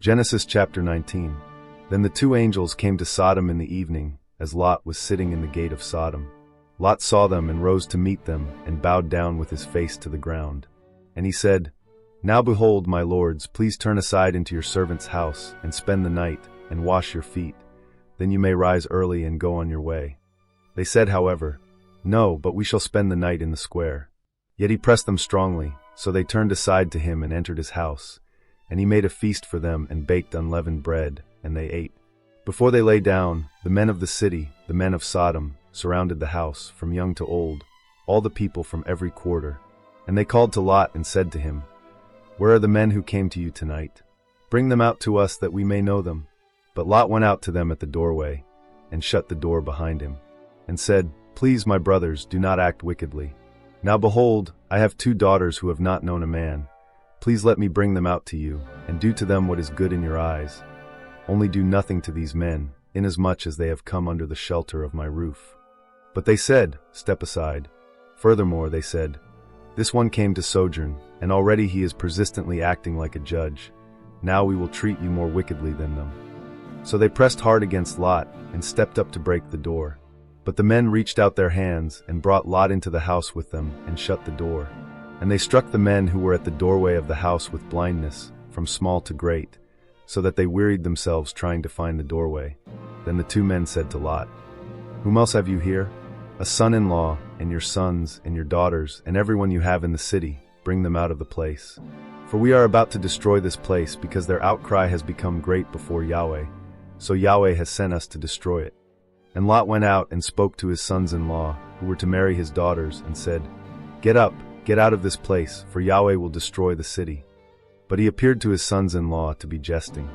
Genesis chapter 19. Then the two angels came to Sodom in the evening, as Lot was sitting in the gate of Sodom. Lot saw them and rose to meet them, and bowed down with his face to the ground. And he said, Now behold, my lords, please turn aside into your servant's house, and spend the night, and wash your feet. Then you may rise early and go on your way. They said, however, No, but we shall spend the night in the square. Yet he pressed them strongly, so they turned aside to him and entered his house. And he made a feast for them and baked unleavened bread, and they ate. Before they lay down, the men of the city, the men of Sodom, surrounded the house, from young to old, all the people from every quarter. And they called to Lot and said to him, Where are the men who came to you tonight? Bring them out to us that we may know them. But Lot went out to them at the doorway, and shut the door behind him, and said, Please, my brothers, do not act wickedly. Now behold, I have 2 daughters who have not known a man. Please let me bring them out to you, and do to them what is good in your eyes. Only do nothing to these men, inasmuch as they have come under the shelter of my roof. But they said, Step aside. Furthermore, they said, This one came to sojourn, and already he is persistently acting like a judge. Now we will treat you more wickedly than them. So they pressed hard against Lot, and stepped up to break the door. But the men reached out their hands, and brought Lot into the house with them, and shut the door. And they struck the men who were at the doorway of the house with blindness, from small to great, so that they wearied themselves trying to find the doorway. Then the 2 men said to Lot, Whom else have you here? A son-in-law, and your sons, and your daughters, and everyone you have in the city. Bring them out of the place. For we are about to destroy this place, because their outcry has become great before Yahweh. So Yahweh has sent us to destroy it. And Lot went out and spoke to his sons-in-law, who were to marry his daughters, and said, Get up, get out of this place, for Yahweh will destroy the city. But he appeared to his sons-in-law to be jesting.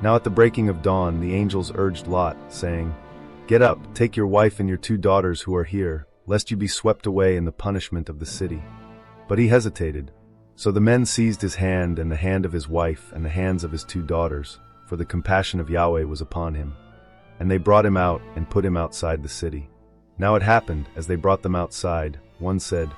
Now at the breaking of dawn the angels urged Lot, saying, Get up, take your wife and your 2 daughters who are here, lest you be swept away in the punishment of the city. But he hesitated. So the men seized his hand and the hand of his wife and the hands of his 2 daughters, for the compassion of Yahweh was upon him. And they brought him out and put him outside the city. Now it happened, as they brought them outside, one said,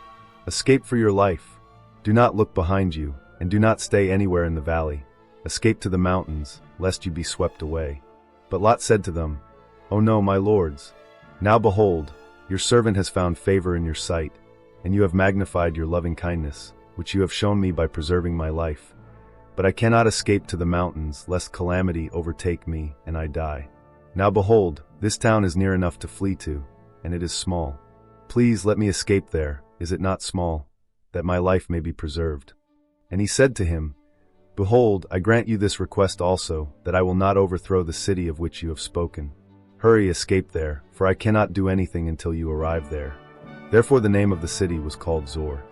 Escape for your life. Do not look behind you, and do not stay anywhere in the valley. Escape to the mountains, lest you be swept away. But Lot said to them, O no, my lords. Now behold, your servant has found favor in your sight, and you have magnified your loving kindness, which you have shown me by preserving my life. But I cannot escape to the mountains, lest calamity overtake me, and I die. Now behold, this town is near enough to flee to, and it is small. Please let me escape there, is it not small, that my life may be preserved? And he said to him, Behold, I grant you this request also, that I will not overthrow the city of which you have spoken. Hurry, escape there, for I cannot do anything until you arrive there. Therefore the name of the city was called Zor.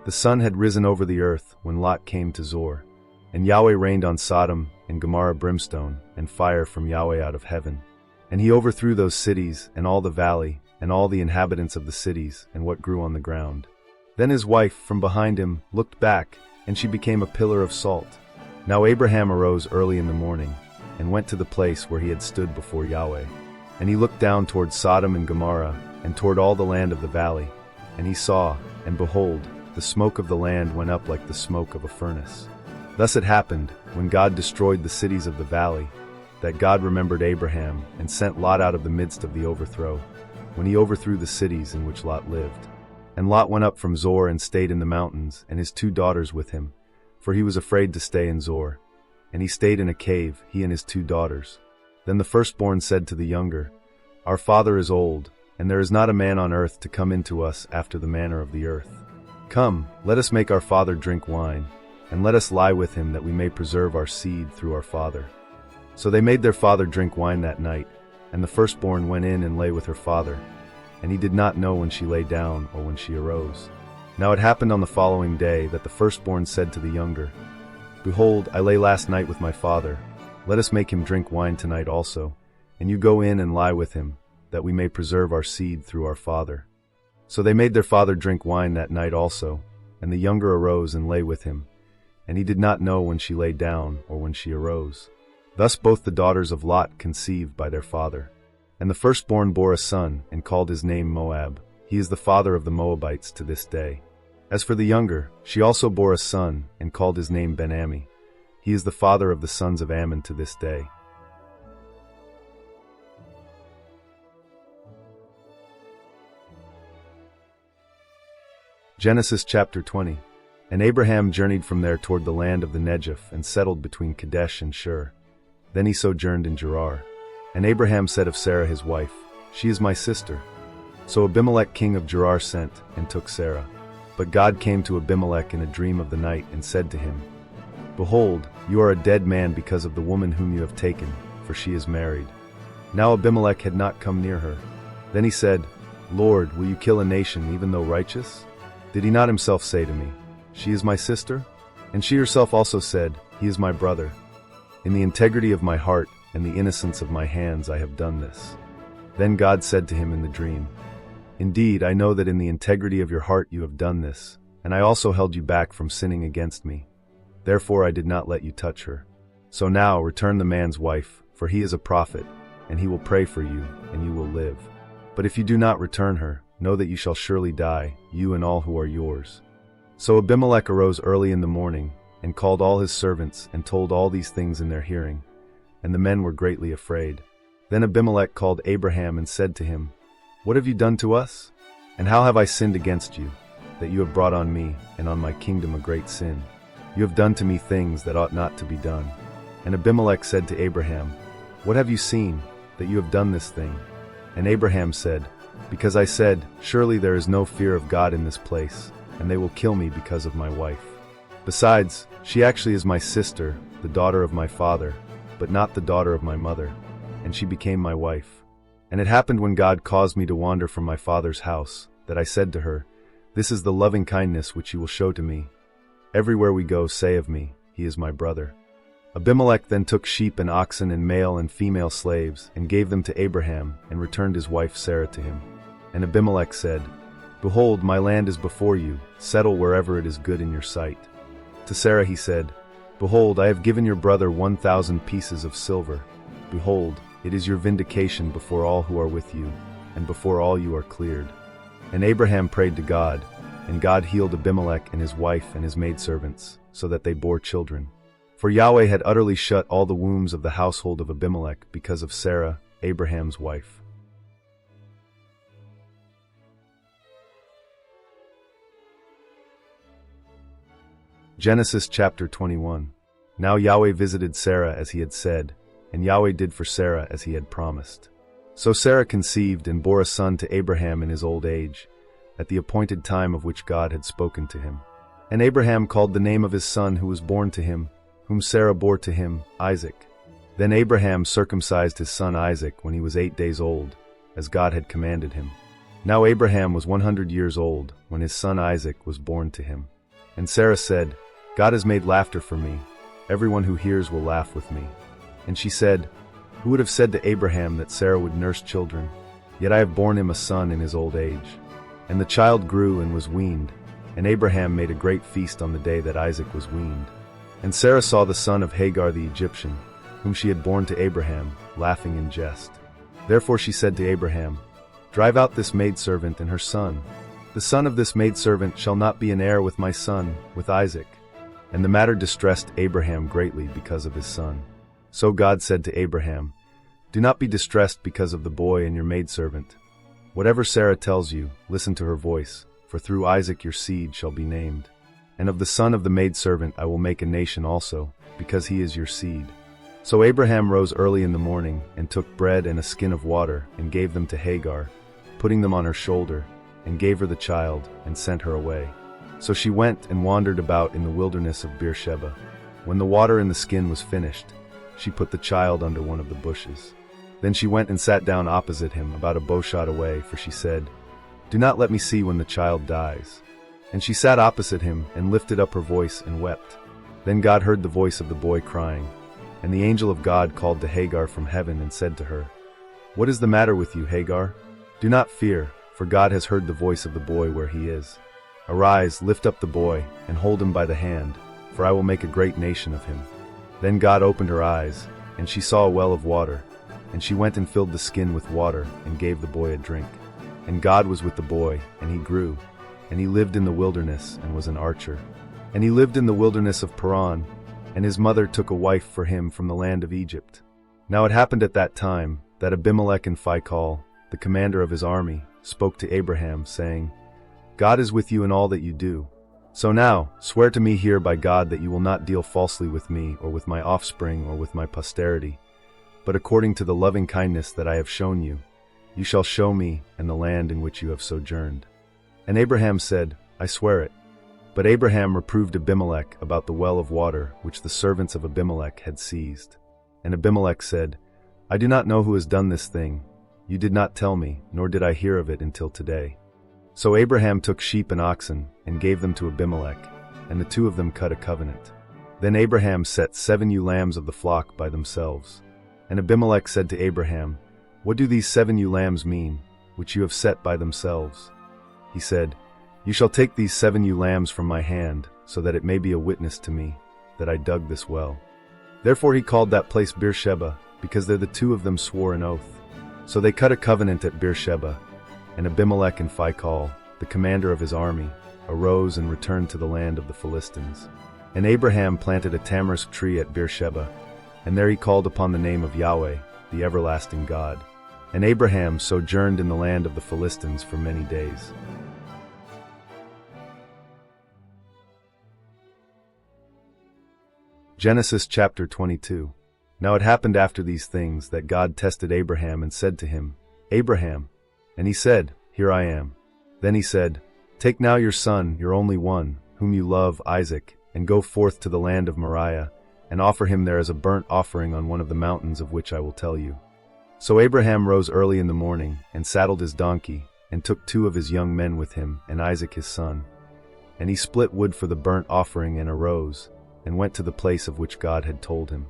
The sun had risen over the earth when Lot came to Zor. And Yahweh rained on Sodom and Gomorrah brimstone and fire from Yahweh out of heaven. And he overthrew those cities and all the valley, and all the inhabitants of the cities, and what grew on the ground. Then his wife, from behind him, looked back, and she became a pillar of salt. Now Abraham arose early in the morning, and went to the place where he had stood before Yahweh. And he looked down toward Sodom and Gomorrah, and toward all the land of the valley. And he saw, and behold, the smoke of the land went up like the smoke of a furnace. Thus it happened, when God destroyed the cities of the valley, that God remembered Abraham, and sent Lot out of the midst of the overthrow, when he overthrew the cities in which Lot lived. And Lot went up from Zor and stayed in the mountains, and his 2 daughters with him, for he was afraid to stay in Zor. And he stayed in a cave, he and his 2 daughters. Then the firstborn said to the younger, Our father is old, and there is not a man on earth to come into us after the manner of the earth. Come, let us make our father drink wine, and let us lie with him that we may preserve our seed through our father. So they made their father drink wine that night, and the firstborn went in and lay with her father, and he did not know when she lay down or when she arose. Now it happened on the following day that the firstborn said to the younger, Behold, I lay last night with my father. Let us make him drink wine tonight also, and you go in and lie with him, that we may preserve our seed through our father. So they made their father drink wine that night also, and the younger arose and lay with him, and he did not know when she lay down or when she arose. Thus both the daughters of Lot conceived by their father. And the firstborn bore a son, and called his name Moab. He is the father of the Moabites to this day. As for the younger, she also bore a son, and called his name Ben-Ammi. He is the father of the sons of Ammon to this day. Genesis chapter 20. And Abraham journeyed from there toward the land of the Negev and settled between Kadesh and Shur. Then he sojourned in Gerar. And Abraham said of Sarah his wife, "She is my sister." So Abimelech king of Gerar sent and took Sarah. But God came to Abimelech in a dream of the night and said to him, "Behold, you are a dead man because of the woman whom you have taken, for she is married." Now Abimelech had not come near her. Then he said, "Lord, will you kill a nation even though righteous? Did he not himself say to me, 'She is my sister'?" And she herself also said, "He is my brother. In the integrity of my heart and the innocence of my hands I have done this." Then God said to him in the dream, "Indeed, I know that in the integrity of your heart you have done this, and I also held you back from sinning against me. Therefore I did not let you touch her. So now return the man's wife, for he is a prophet, and he will pray for you, and you will live. But if you do not return her, know that you shall surely die, you and all who are yours." So Abimelech arose early in the morning, and called all his servants, and told all these things in their hearing. And the men were greatly afraid. Then Abimelech called Abraham and said to him, "What have you done to us? And how have I sinned against you, that you have brought on me, and on my kingdom a great sin? You have done to me things that ought not to be done." And Abimelech said to Abraham, "What have you seen, that you have done this thing?" And Abraham said, "Because I said, 'Surely there is no fear of God in this place, and they will kill me because of my wife.' Besides, she actually is my sister, the daughter of my father, but not the daughter of my mother, and she became my wife. And it happened when God caused me to wander from my father's house, that I said to her, 'This is the loving kindness which you will show to me. Everywhere we go, say of me, he is my brother.' Abimelech then took sheep and oxen and male and female slaves, and gave them to Abraham, and returned his wife Sarah to him. And Abimelech said, 'Behold, my land is before you, settle wherever it is good in your sight.' To Sarah he said, 'Behold, I have given your brother 1,000 pieces of silver. Behold, it is your vindication before all who are with you, and before all you are cleared.' And Abraham prayed to God, and God healed Abimelech and his wife and his maidservants, so that they bore children. For Yahweh had utterly shut all the wombs of the household of Abimelech because of Sarah, Abraham's wife. Genesis chapter 21. Now Yahweh visited Sarah as he had said, and Yahweh did for Sarah as he had promised. So Sarah conceived and bore a son to Abraham in his old age, at the appointed time of which God had spoken to him. And Abraham called the name of his son who was born to him, whom Sarah bore to him, Isaac. Then Abraham circumcised his son Isaac when he was 8 days old, as God had commanded him. Now Abraham was 100 years old when his son Isaac was born to him. And Sarah said, "God has made laughter for me. Everyone who hears will laugh with me." And she said, "Who would have said to Abraham that Sarah would nurse children? Yet I have borne him a son in his old age." And the child grew and was weaned, and Abraham made a great feast on the day that Isaac was weaned. And Sarah saw the son of Hagar the Egyptian, whom she had borne to Abraham, laughing in jest. Therefore she said to Abraham, "Drive out this maidservant and her son. The son of this maidservant shall not be an heir with my son, with Isaac." And the matter distressed Abraham greatly because of his son. So God said to Abraham, "Do not be distressed because of the boy and your maidservant. Whatever Sarah tells you, listen to her voice, for through Isaac your seed shall be named. And of the son of the maidservant I will make a nation also, because he is your seed." So Abraham rose early in the morning, and took bread and a skin of water, and gave them to Hagar, putting them on her shoulder, and gave her the child, and sent her away. So she went and wandered about in the wilderness of Beersheba. When the water in the skin was finished, she put the child under one of the bushes. Then she went and sat down opposite him, about a bowshot away, for she said, "Do not let me see when the child dies." And she sat opposite him, and lifted up her voice and wept. Then God heard the voice of the boy crying, and the angel of God called to Hagar from heaven and said to her, "What is the matter with you, Hagar? Do not fear, for God has heard the voice of the boy where he is. Arise, lift up the boy, and hold him by the hand, for I will make a great nation of him." Then God opened her eyes, and she saw a well of water, and she went and filled the skin with water, and gave the boy a drink. And God was with the boy, and he grew, and he lived in the wilderness, and was an archer. And he lived in the wilderness of Paran. and his mother took a wife for him from the land of Egypt. Now it happened at that time that Abimelech and Phicol, the commander of his army, spoke to Abraham, saying, God is with you in all that you do. So now, swear to me here by God that you will not deal falsely with me, or with my offspring, or with my posterity, but according to the loving kindness that I have shown you, you shall show me and the land in which you have sojourned. And Abraham said, I swear it. But Abraham reproved Abimelech about the well of water which the servants of Abimelech had seized. And Abimelech said, I do not know who has done this thing. You did not tell me, nor did I hear of it until today. So Abraham took sheep and oxen, and gave them to Abimelech, and the two of them cut a covenant. Then Abraham set 7 ewe lambs of the flock by themselves. And Abimelech said to Abraham, What do these 7 ewe lambs mean, which you have set by themselves? He said, You shall take these 7 ewe lambs from my hand, so that it may be a witness to me, that I dug this well. Therefore he called that place Beersheba, because there the two of them swore an oath. So they cut a covenant at Beersheba, and Abimelech and Phicol, the commander of his army, arose and returned to the land of the Philistines. And Abraham planted a tamarisk tree at Beersheba, and there he called upon the name of Yahweh, the everlasting God. And Abraham sojourned in the land of the Philistines for many days. Genesis chapter 22. Now it happened after these things that God tested Abraham and said to him, Abraham. And he said, Here I am. Then he said, Take now your son, your only one, whom you love, Isaac, and go forth to the land of Moriah, and offer him there as a burnt offering on one of the mountains of which I will tell you. So Abraham rose early in the morning, and saddled his donkey, and took 2 of his young men with him, and Isaac his son. And he split wood for the burnt offering, and arose, and went to the place of which God had told him.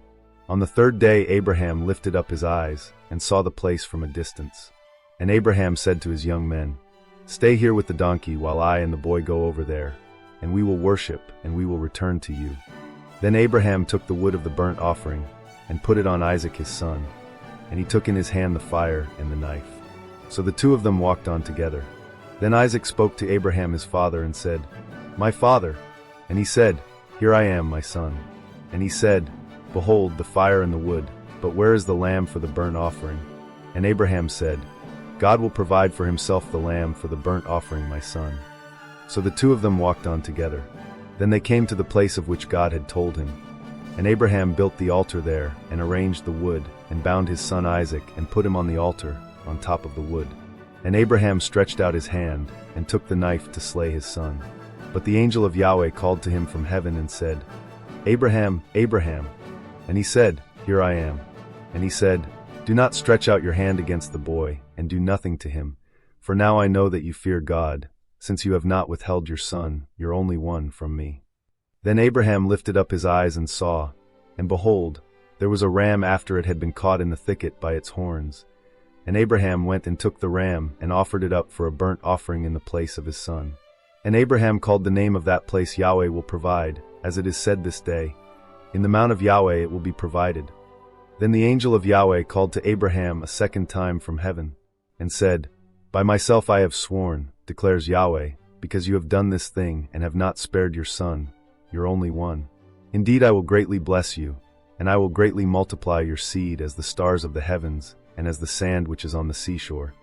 On the 3rd day Abraham lifted up his eyes, and saw the place from a distance. And Abraham said to his young men, Stay here with the donkey while I and the boy go over there, and we will worship, and we will return to you. Then Abraham took the wood of the burnt offering, and put it on Isaac his son, and he took in his hand the fire and the knife. So the 2 of them walked on together. Then Isaac spoke to Abraham his father, and said, My father. And he said, Here I am, my son. And he said, Behold, the fire and the wood, but where is the lamb for the burnt offering? And Abraham said, God will provide for himself the lamb for the burnt offering, my son. So the 2 of them walked on together. Then they came to the place of which God had told him. And Abraham built the altar there, and arranged the wood, and bound his son Isaac, and put him on the altar, on top of the wood. And Abraham stretched out his hand, and took the knife to slay his son. But the angel of Yahweh called to him from heaven, and said, Abraham, Abraham. And he said, Here I am. And he said, Do not stretch out your hand against the boy, and do nothing to him, for now I know that you fear God, since you have not withheld your son, your only one, from me. Then Abraham lifted up his eyes and saw, and behold, there was a ram after it had been caught in the thicket by its horns. And Abraham went and took the ram, and offered it up for a burnt offering in the place of his son. And Abraham called the name of that place Yahweh will provide, as it is said this day, In the mount of Yahweh it will be provided. Then the angel of Yahweh called to Abraham a 2nd time from heaven, and said, By myself I have sworn, declares Yahweh, because you have done this thing, and have not spared your son, your only one. Indeed I will greatly bless you, and I will greatly multiply your seed as the stars of the heavens, and as the sand which is on the seashore.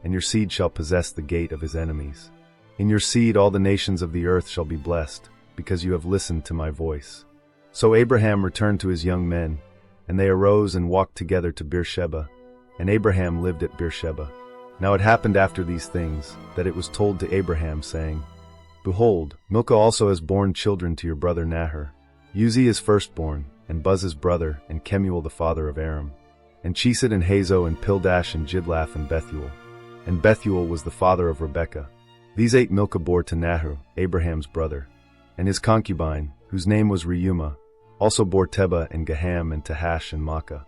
And your seed shall possess the gate of his enemies. In your seed all the nations of the earth shall be blessed, because you have listened to my voice. So Abraham returned to his young men, and they arose and walked together to Beersheba, and Abraham lived at Beersheba. Now it happened after these things, that it was told to Abraham, saying, Behold, Milcah also has borne children to your brother Nahor. Uzi is firstborn, and Buz his brother, and Kemuel the father of Aram, and Chesed and Hazo and Pildash and Jidlaph and Bethuel. And Bethuel was the father of Rebekah. These 8 Milcah bore to Nahor, Abraham's brother. And his concubine, whose name was Reumah, also bore Tebah and Gaham and Tahash and Maacah.